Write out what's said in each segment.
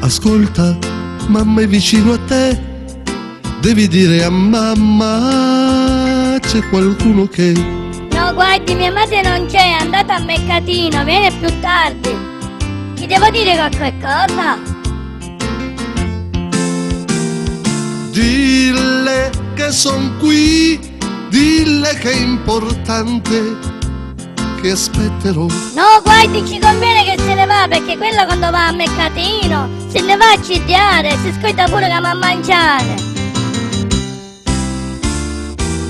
Ascolta, mamma è vicino a te, devi dire a mamma c'è qualcuno che... No, guardi, mia madre non c'è, è andata a mercatino, viene più tardi. Ti devo dire qualche cosa? Dille che son qui, dille che è importante, che aspetterò. No, guardi, ci conviene che se ne va, perché quella quando va a mercatino se ne va a cidiare, si scorda pure che va a mangiare.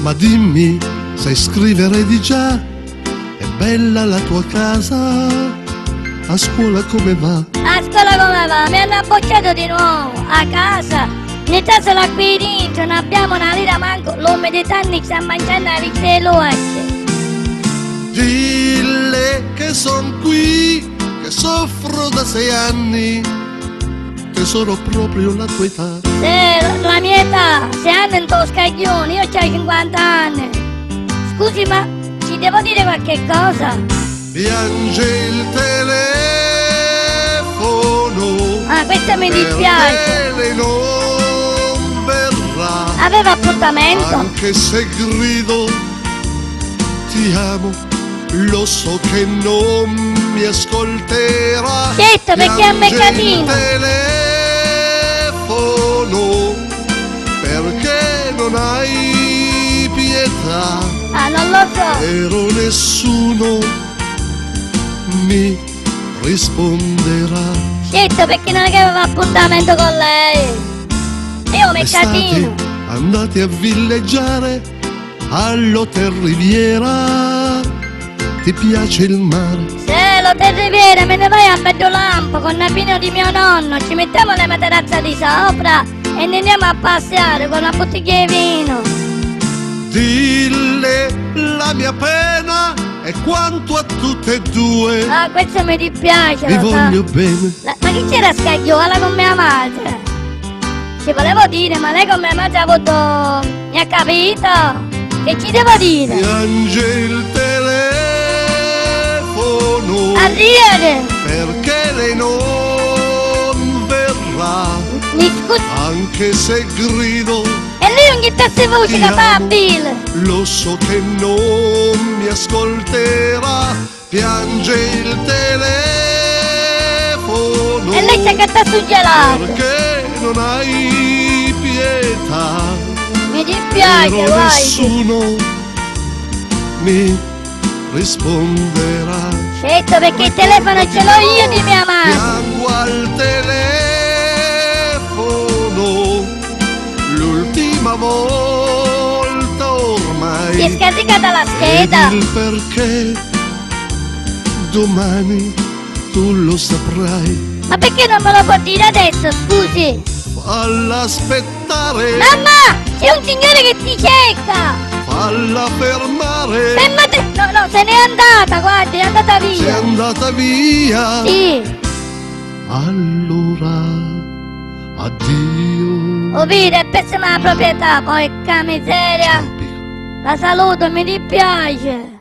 Ma dimmi, sai scrivere di già? È bella la tua casa? A scuola come va? A scuola come va? Mi hanno bocciato di nuovo, a casa. Mettetela qui dentro, non abbiamo una lira manco, l'uomo di tanni sta mangiando la vita e l'oace. Dille che son qui, che soffro da 6 anni, tesoro proprio la tua età. La mia età, 6 anni in toscaglione, io ho 50 anni. Scusi, ma ci devo dire qualche cosa? Piange il telefono. Ah, questo mi dispiace. Perché non verrà. Aveva appuntamento? Anche se grido ti amo, lo so che non mi ascolterà. Certo, perché è a mercatino. Il telefono, perché non hai pietà. Ah, non lo so. Però nessuno mi risponderà. Certo, perché non è che aveva appuntamento con lei. Io mercatino. Estate, andate a villeggiare all'Hotel Riviera. Ti piace il mare? Se lo te riviera, me ne vai a Mediolampo con il vino di mio nonno. Ci mettiamo le materasse di sopra e ne andiamo a passeare con una bottiglia di vino. Dille la mia pena è quanto a tutte e due. Ah, questo mi dispiace, Vi lo sa. voglio bene. Ma chi c'era scagliola con mia madre? Ci volevo dire, ma lei con mia madre ha avuto... Mi ha capito? Che ci devo dire? Piange il telefono. Arrivederci. Perché lei non verrà. Mi scusi. Anche se grido E lui non gli tasse voce ti capabile. amo, lo so che non mi ascolterà. Piange il telefono. E lei si accatta sul gelato. Perché non hai pietà. Mi dispiace, Però guardi. nessuno mi risponderà. Certo, perché il telefono ce l'ho io di mia madre. Piango al telefono l'ultima volta ormai. Si è scaricata la scheda. Ed il perché domani tu lo saprai. Ma perché non me lo può dire adesso, scusi? Falla aspettare, Mamma! C'è un signore che ti cerca! falla fermare. No, se n'è andata, guardi, è andata Sei via. andata via. Sì. Allora addio. Oh, vedi, è pessima la proprietà, porca miseria. La saluto, mi dispiace.